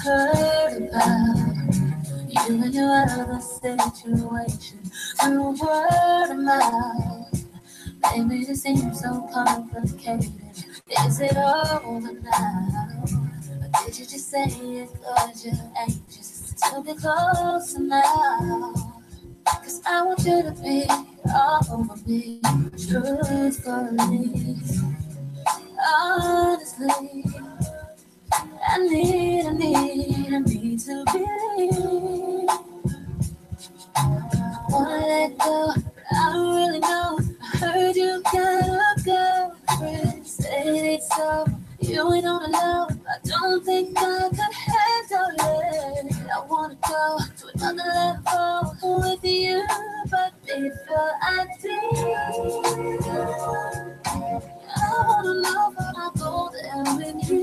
heard about you and your other situation through word of mouth. Maybe it seems so complicated. Is it over now? Or did you just say it 'cause you're anxious to get closer now? 'Cause I want you to be all over me, truthfully, honestly. I need to believe. Wanna let go, but I don't really know. I heard you got a girlfriend, say it's so. You ain't on the low, I don't think I could handle it. I wanna go to another level with you, but before I do, I wanna know when I go there with you.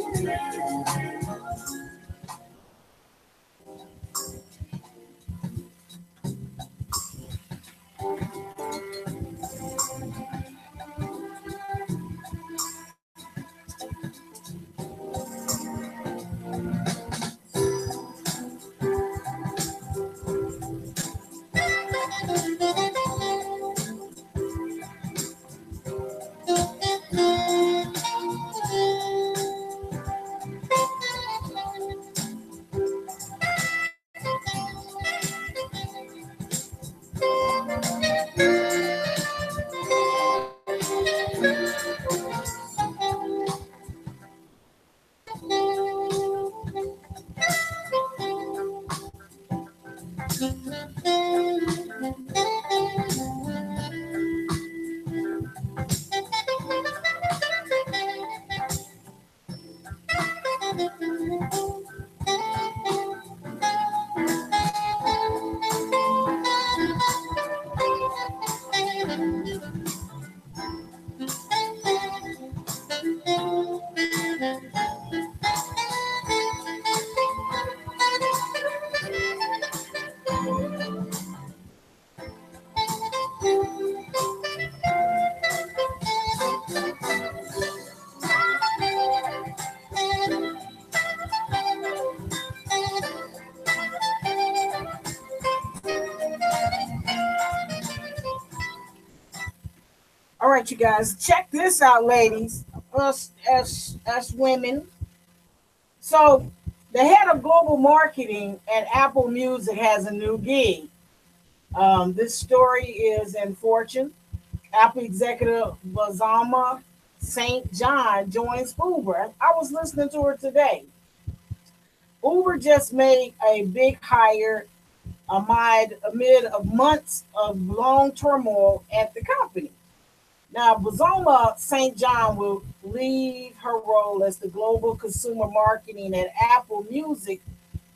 All right, you guys, check this out, ladies. Us as women. So, the head of global marketing at Apple Music has a new gig. This story is in Fortune. Apple executive Bazama St. John joins Uber. I was listening to her today. Uber just made a big hire amid months of long turmoil at the company. Now, Bazoma St. John will leave her role as the global consumer marketing at Apple Music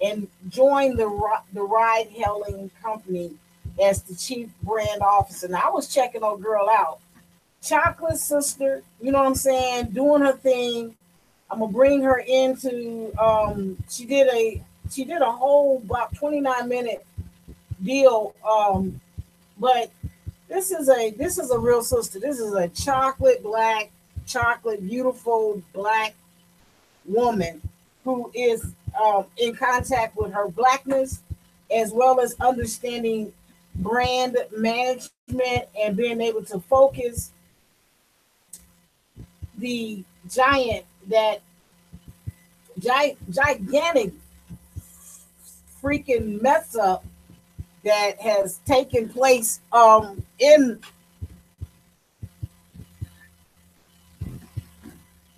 and join the ride hailing company as the chief brand officer. Now, I was checking old girl out. Chocolate Sister, you know what I'm saying, doing her thing. I'm gonna bring her into. She did a whole about 29-minute deal. But this is a real sister. This is a chocolate beautiful black woman who is in contact with her blackness, as well as understanding brand management and being able to focus the gigantic freaking mess up that has taken place in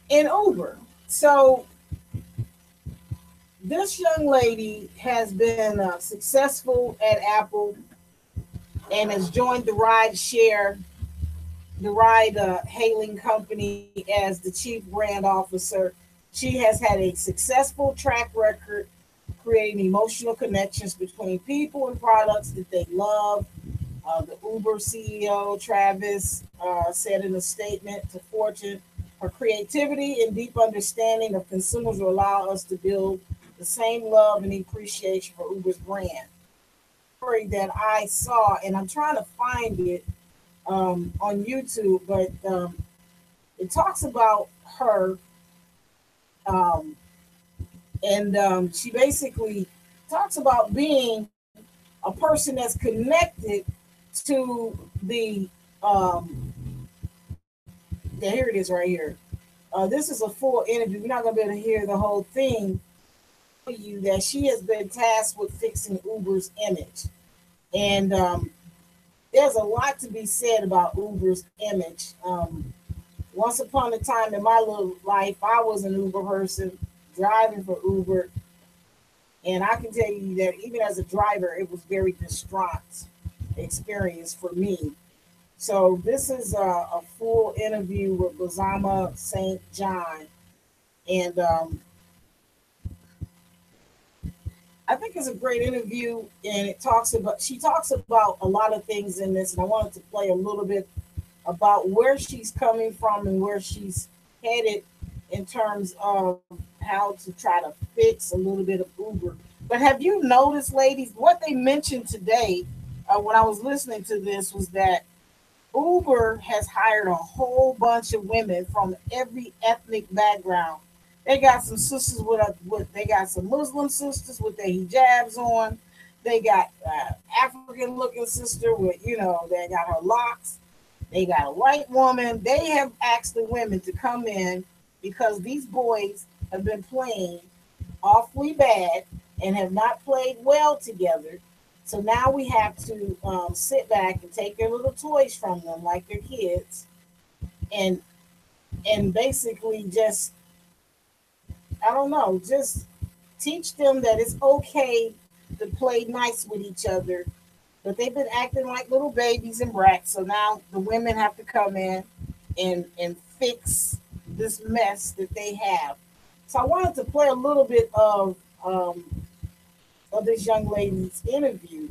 Uber. So this young lady has been successful at Apple and has joined the ride hailing company as the chief brand officer. She has had a successful track record creating emotional connections between people and products that they love. The Uber CEO, Travis, said in a statement to Fortune, her creativity and deep understanding of consumers will allow us to build the same love and appreciation for Uber's brand. Story that I saw, and I'm trying to find it on YouTube, but it talks about her, um, and she basically talks about being a person that's connected to the yeah, here it is right here. This is a full interview. We're not gonna be able to hear the whole thing. You that she has been tasked with fixing Uber's image, and there's a lot to be said about Uber's image. Once upon a time in my little life, I was an Uber person driving for Uber, and I can tell you that even as a driver, it was very distraught experience for me. So this is a full interview with Bazama St. John, and I think it's a great interview. And she talks about a lot of things in this, and I wanted to play a little bit about where she's coming from and where she's headed in terms of how to try to fix a little bit of Uber. But have you noticed, ladies, what they mentioned today when I was listening to this was that Uber has hired a whole bunch of women from every ethnic background. They got some sisters they got some Muslim sisters with their hijabs on. They got African looking sister with, they got her locks. They got a white woman. They have asked the women to come in because these boys have been playing awfully bad and have not played well together. So now we have to sit back and take their little toys from them like they're kids, and basically just, I don't know, just teach them that it's okay to play nice with each other. But they've been acting like little babies and brats. So now the women have to come in and fix this mess that they have. So I wanted to play a little bit of this young lady's interview,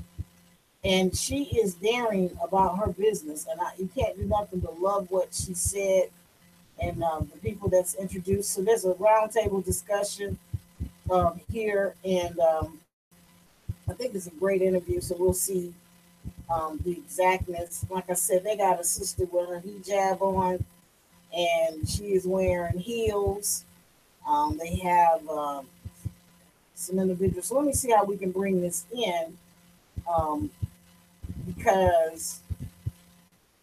and she is daring about her business, and you can't do nothing but love what she said and the people that's introduced. So there's a roundtable discussion here, and I think it's a great interview. So we'll see the exactness. Like I said, they got a sister with her hijab on, and she is wearing heels. They have some individuals. So let me see how we can bring this in, um, because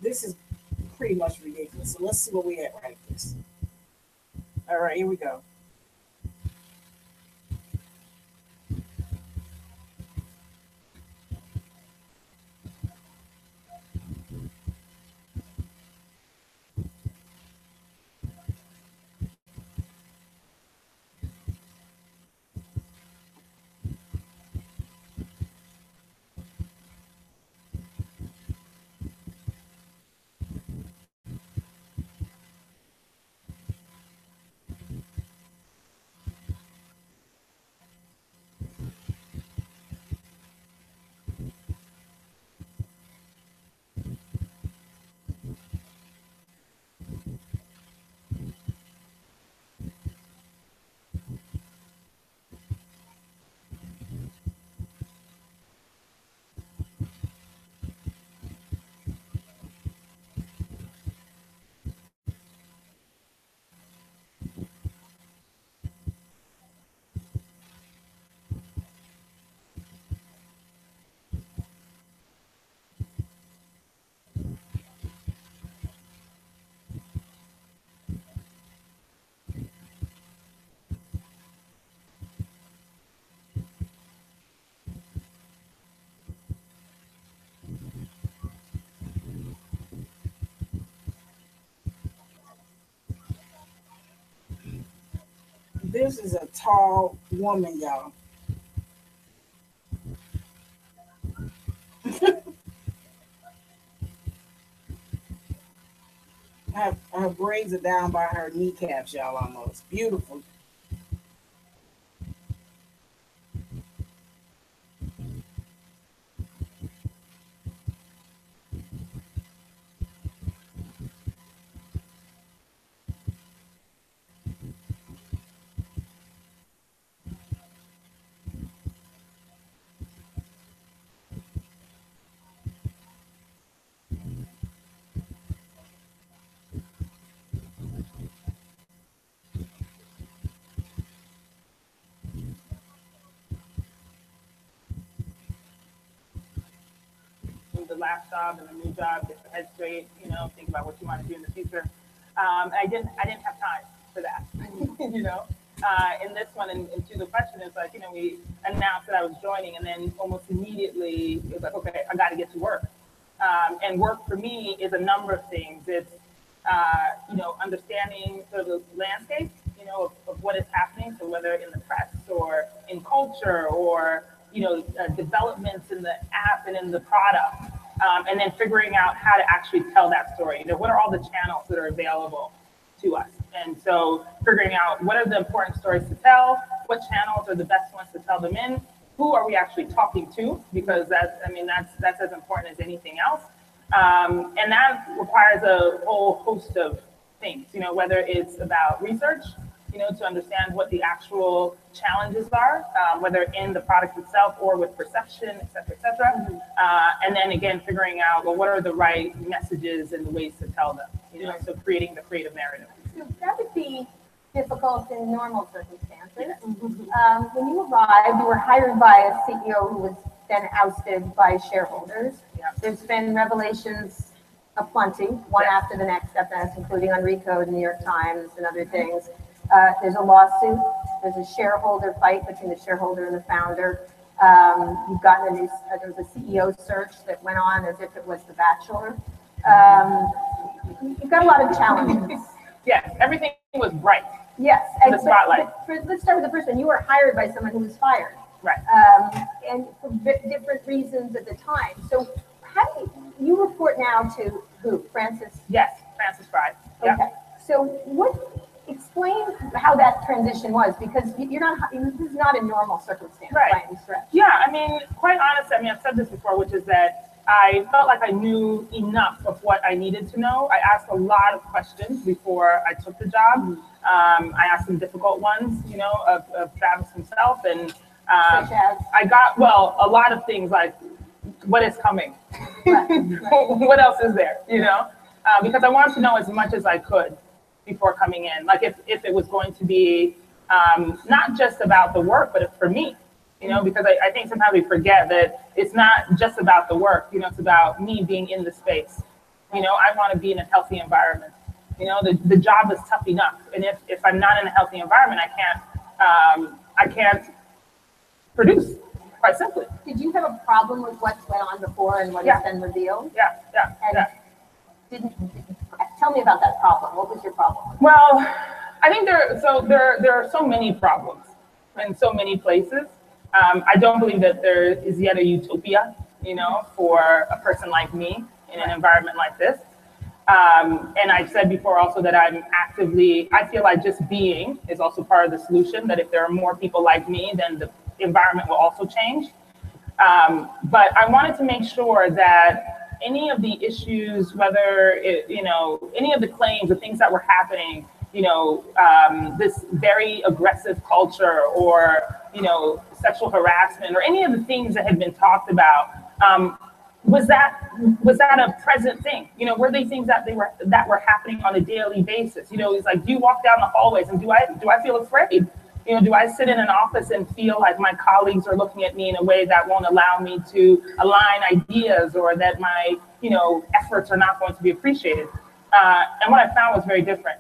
this is pretty much ridiculous. So let's see where we at right this. All right, here we go. This is a tall woman, y'all. Her braids are down by her kneecaps, y'all, almost. Beautiful. The last job and the new job, get your head straight, you know, think about what you want to do in the future. I didn't have time for that, you know. In this one, and to the question, is like, you know, we announced that I was joining, and then almost immediately it was like, okay, I got to get to work. And work for me is a number of things. It's, you know, understanding sort of the landscape, you know, of what is happening. So whether in the press or in culture or, you know, developments in the app and in the product, and then figuring out how to actually tell that story. You know, what are all the channels that are available to us? And so figuring out what are the important stories to tell, what channels are the best ones to tell them in, who are we actually talking to? Because that's, I mean, that's as important as anything else. And that requires a whole host of things, you know, whether it's about research, you know, to understand what the actual challenges are, whether in the product itself or with perception, et cetera, et cetera. And then again, figuring out, well, what are the right messages and the ways to tell them, you know, so creating the creative narrative. So that would be difficult in normal circumstances. When you arrived, you were hired by a CEO who was then ousted by shareholders. Yeah. There's been revelations aplenty, one after the next, including on Recode, New York Times, and other things. There's a lawsuit. There's a shareholder fight between the shareholder and the founder. You've gotten a new, there was a CEO search that went on as if it was The Bachelor. You've got a lot of challenges. Yes, everything was bright. Yes. In the spotlight. Let's start with the first one. You were hired by someone who was fired. Right. And for different reasons at the time. So how do you report now to who? Francis? Yes, Francis Fry. Okay. Yeah. So explain how that transition was, because you're not, this is not a normal circumstance by any stretch. Yeah, I mean, quite honestly, I mean, I've said this before, which is that I felt like I knew enough of what I needed to know. I asked a lot of questions before I took the job. I asked some difficult ones, you know, of Travis himself. And such as? I got, well, a lot of things like, what is coming? Right. What else is there, you know? Because I wanted to know as much as I could before coming in. Like if it was going to be not just about the work, but for me. You know, because I think sometimes we forget that it's not just about the work, you know, it's about me being in the space. You know, I want to be in a healthy environment. You know, the job is tough enough. And if I'm not in a healthy environment, I can't produce, quite simply. Did you have a problem with what went on before and what has been revealed? Yeah. Tell me about that problem. What was your problem? Well, I think there are so many problems in so many places. I don't believe that there is yet a utopia, you know, for a person like me in an environment like this. And I've said before also that I feel like just being is also part of the solution, that if there are more people like me, then the environment will also change. But I wanted to make sure that any of the issues, whether you know, any of the claims, the things that were happening, you know, this very aggressive culture or, you know, sexual harassment or any of the things that had been talked about, was that a present thing? You know, were they things that were happening on a daily basis? You know, it's like, do you walk down the hallways and do I feel afraid? You know, do I sit in an office and feel like my colleagues are looking at me in a way that won't allow me to align ideas, or that my, you know, efforts are not going to be appreciated? And what I found was very different.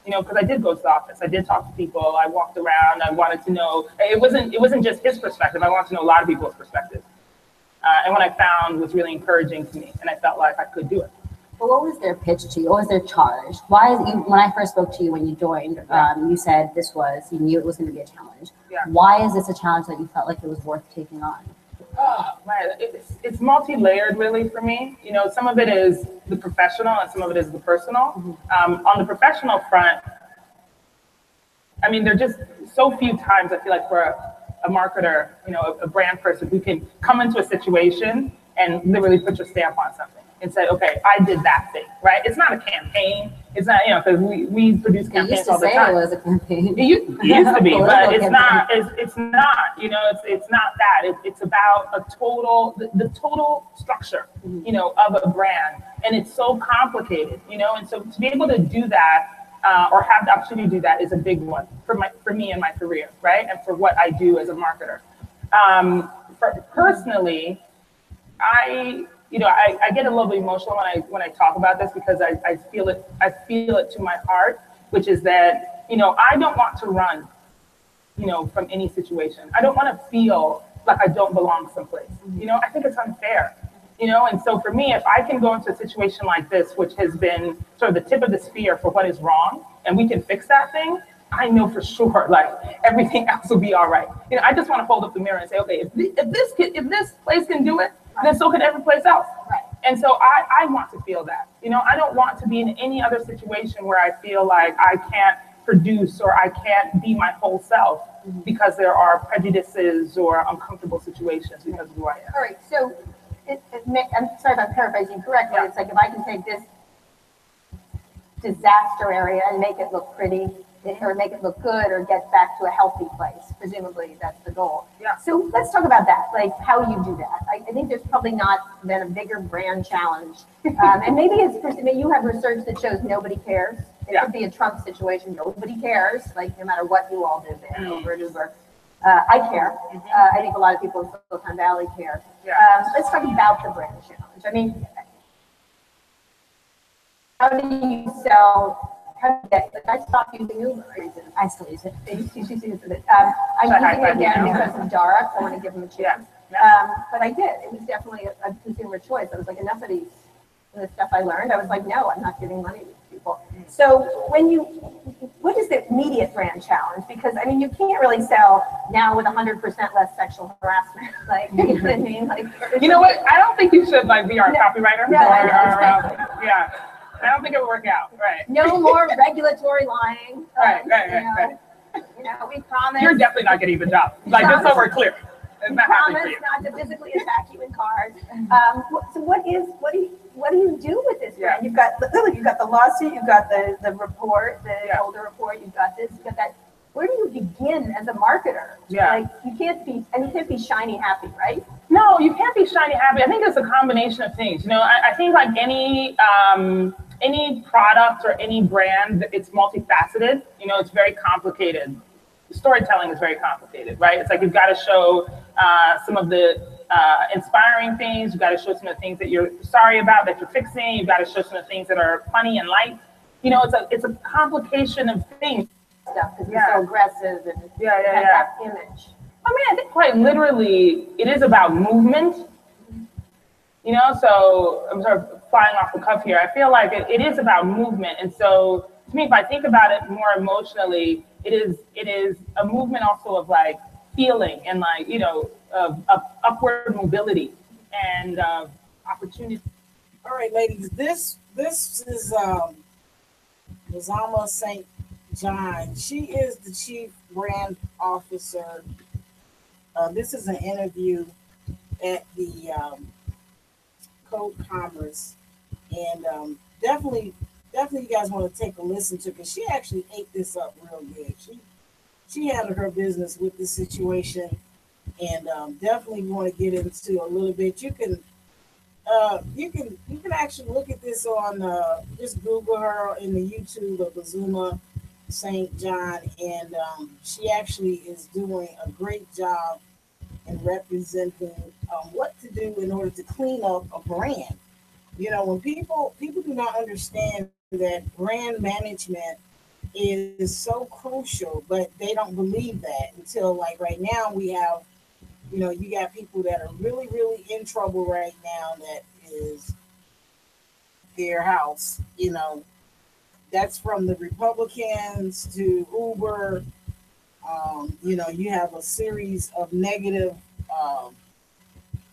You know, because I did go to the office, I did talk to people, I walked around, I wanted to know, it wasn't just his perspective, I wanted to know a lot of people's perspectives. And what I found was really encouraging to me, and I felt like I could do it. But what was their pitch to you? What was their charge? Why is when I first spoke to you when you joined, you said you knew it was going to be a challenge. Yeah. Why is this a challenge that you felt like it was worth taking on? It's multi-layered really for me. You know, some of it is the professional and some of it is the personal. On the professional front, I mean, there are just so few times I feel like for a marketer, you know, a brand person who can come into a situation and literally put your stamp on something and say, okay, I did that thing, right? It's not a campaign. It's not, you know, because we produce campaigns all the time. It was a campaign. It used to be, but it's not. It's not. You know, it's not that. It's about a total, the total structure, you know, of a brand, and it's so complicated, you know. And so to be able to do that or have the opportunity to do that is a big one for me in my career, right, and for what I do as a marketer. Personally, I get a little bit emotional when I talk about this because I feel it to my heart, which is that, you know, I don't want to run, you know, from any situation. I don't want to feel like I don't belong someplace. You know, I think it's unfair, you know, and so for me, if I can go into a situation like this, which has been sort of the tip of the spear for what is wrong, and we can fix that thing, I know for sure, like, everything else will be all right. You know, I just want to hold up the mirror and say, okay, if this place can do it, then so can every place else. Right. And so I want to feel that. You know, I don't want to be in any other situation where I feel like I can't produce or I can't be my whole self because there are prejudices or uncomfortable situations because of who I am. All right, so I'm sorry if I'm paraphrasing correctly. Yeah. It's like if I can take this disaster area and make it look pretty, or make it look good, or get back to a healthy place. Presumably that's the goal. Yeah. So let's talk about that, like how you do that. I think there's probably not been a bigger brand challenge. And maybe you have research that shows nobody cares. It could be a Trump situation, nobody cares, like no matter what you all do there, over and over. I care. I think a lot of people in Silicon Valley care. Yeah. Let's talk about the brand challenge. I mean, how do you sell? I stopped using Uber. I still use it. I'm using it again because of Dara. I want to give him a chance. But I did. It was definitely a consumer choice. I was like, enough of the stuff I learned. I was like, no, I'm not giving money to these people. So what is the immediate brand challenge? Because I mean, you can't really sell now with 100% less sexual harassment. Like, you know what I mean? Like, you know what? I don't think you should be our copywriter. No, yeah. I don't think it would work out, right? No more regulatory lying. Right. You know, we promise. You're definitely not getting the job. Like, just so we're clear. We promise not to physically attack you in cars. So what do you do with this brand? You've got the lawsuit, you've got the report, the older report, you've got this, you've got that. Where do you begin as a marketer? Yeah. Like, you can't be shiny happy, right? No, you can't be shiny happy. I think it's a combination of things. You know, I think like any product or any brand, it's multifaceted. You know, it's very complicated. Storytelling is very complicated, right? It's like you've got to show some of the inspiring things. You've got to show some of the things that you're sorry about, that you're fixing. You've got to show some of the things that are funny and light. You know, it's a complication of things. Stuff because you're so aggressive and that image. I mean, I think quite literally, it is about movement. You know, so I'm sort of flying off the cuff here. I feel like it is about movement, and so to me, if I think about it more emotionally, it is a movement also of like feeling and like, you know, of upward mobility and opportunity. All right, ladies, this is Wamr St. John. She is the Chief Brand Officer. This is an interview at the Code Commerce, and definitely you guys want to take a listen to, because she actually ate this up real good. She handled her business with this situation, and definitely want to get into a little bit. You can actually look at this on just Google her in the YouTube of Wamr St. John, and she actually is doing a great job in representing what to do in order to clean up a brand. You know, when people do not understand that brand management is so crucial, but they don't believe that until, like, right now we have, you know, you got people that are really in trouble right now that is their house. That's from the Republicans to Uber. You have a series of negative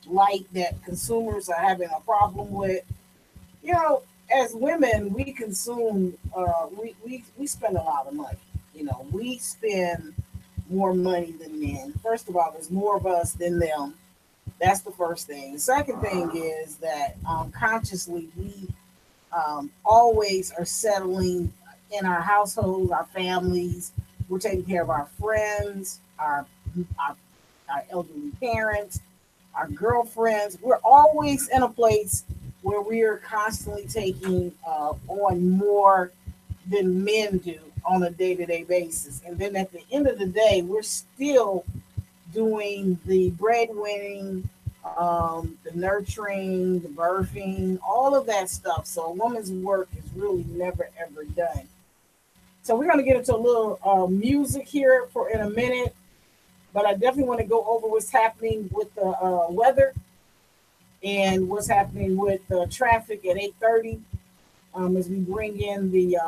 light that consumers are having a problem with. As women, we consume, we spend a lot of money. We spend more money than men. First of all, there's more of us than them. That's the first thing. The second thing is that consciously we always are settling in our households, our families. We're taking care of our friends, our, our elderly parents, our girlfriends. We're always in a place where we are constantly taking on more than men do on a day-to-day basis. And then at the end of the day, we're still doing the breadwinning, the nurturing, the birthing, all of that stuff. So a woman's work is really never ever done. So we're going to get into a little music here in a minute, but I definitely want to go over what's happening with the weather and what's happening with traffic at 8:30 as we bring in the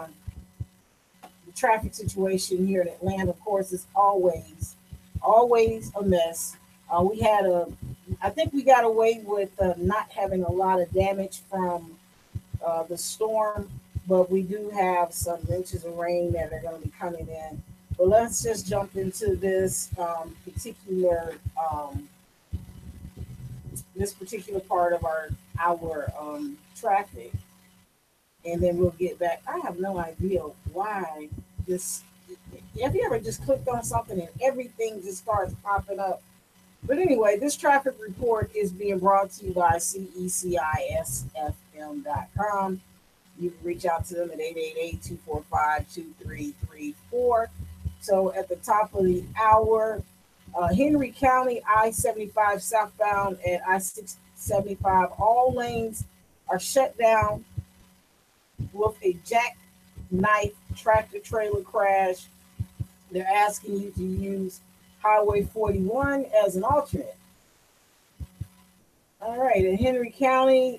traffic situation here in Atlanta. Of course, it's always a mess. I think we got away with not having a lot of damage from the storm, but we do have some inches of rain that are going to be coming in. But let's just jump into this particular part of our traffic, and then we'll get back. I have no idea why this. Have you ever just clicked on something and everything just starts popping up? But anyway, this traffic report is being brought to you by cecisfm.com. You can reach out to them at 888-245-2334. So at the top of the hour, Henry County, I-75 southbound and I-675, all lanes are shut down with a jackknife tractor trailer crash. They're asking you to use Highway 41 as an alternate. All right, in Henry County,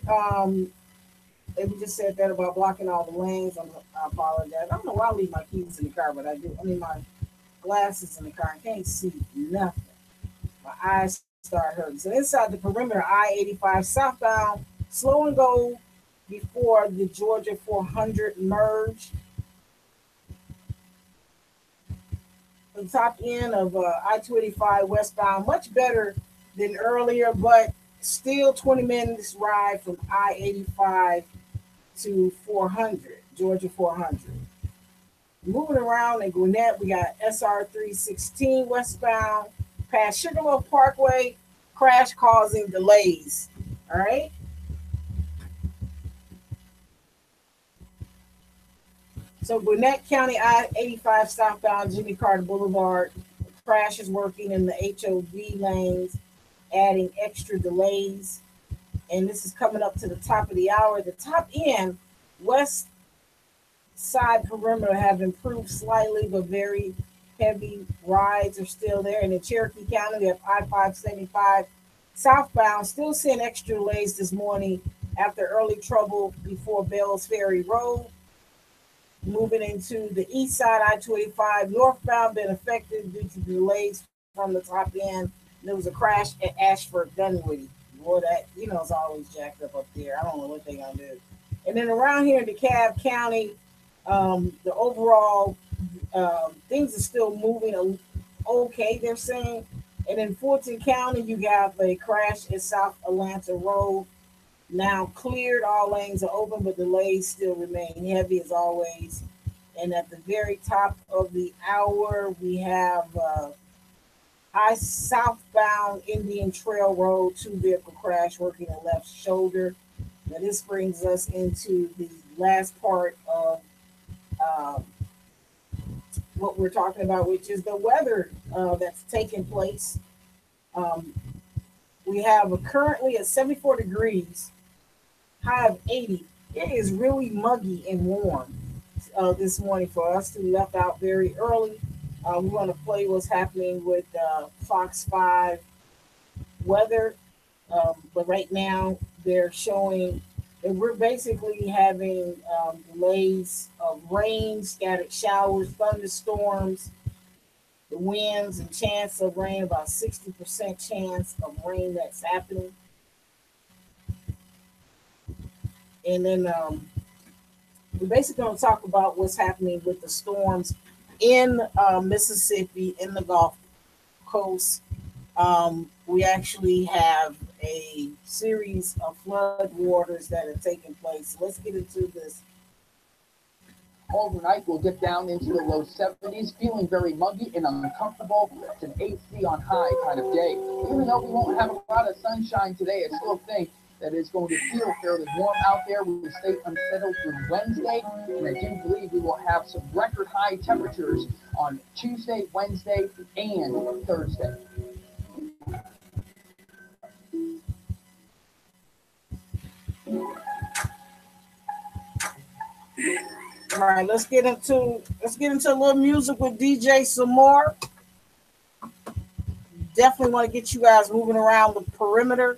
we just said that about blocking all the lanes. I apologize. I don't know why I leave my keys in the car, but I do. I mean, my glasses in the car. I can't see nothing. My eyes start hurting. So inside the perimeter, I-85 southbound, slow and go before the Georgia 400 merge. The top end of I-285 westbound, much better than earlier, but still 20 minutes ride from I-85 to 400, Georgia 400. Moving around in Gwinnett, we got SR 316 westbound past Sugarloaf Parkway, crash causing delays. All right. So Gwinnett County I-85 southbound Jimmy Carter Boulevard, crash is working in the HOV lanes, adding extra delays. And this is coming up to the top of the hour. The top end, west side perimeter have improved slightly, but very heavy rides are still there. And in Cherokee County, we have I-575 southbound, still seeing extra delays this morning after early trouble before Bells Ferry Road. Moving into the east side, I-285 northbound, been affected due to delays from the top end. There was a crash at Ashford Dunwoody. Boy, that, it's always jacked up there. I don't know what they're going to do. And then around here in DeKalb County, the overall things are still moving okay, they're saying. And in Fulton County, you got a crash at South Atlanta Road. Now cleared, all lanes are open, but delays still remain heavy as always. And at the very top of the hour, we have southbound Indian Trail Road, 2-vehicle crash working the left shoulder. Now this brings us into the last part of what we're talking about, which is the weather that's taking place. We have currently at 74 degrees, high of 80. It is really muggy and warm this morning for us. We left out very early. We want to play what's happening with Fox 5 weather. But right now they're showing And we're basically having delays of rain, scattered showers, thunderstorms, the winds, and chance of rain, about 60% chance of rain that's happening. And then we're basically going to talk about what's happening with the storms in Mississippi, in the Gulf Coast. We actually have a series of flood waters that are taking place. So let's get into this. Overnight, we'll get down into the low 70s, feeling very muggy and uncomfortable. It's an AC on high kind of day. Even though we won't have a lot of sunshine today, I still think that it's going to feel fairly warm out there. We will stay unsettled through Wednesday, and I do believe we will have some record high temperatures on Tuesday, Wednesday, and Thursday. All right, let's get into a little music with DJ some more. Definitely want to get you guys moving around the perimeter.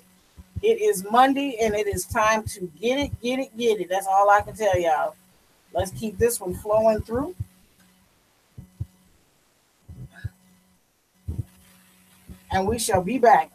It is Monday and it is time to get it. That's all I can tell y'all. Let's keep this one flowing through. And we shall be back.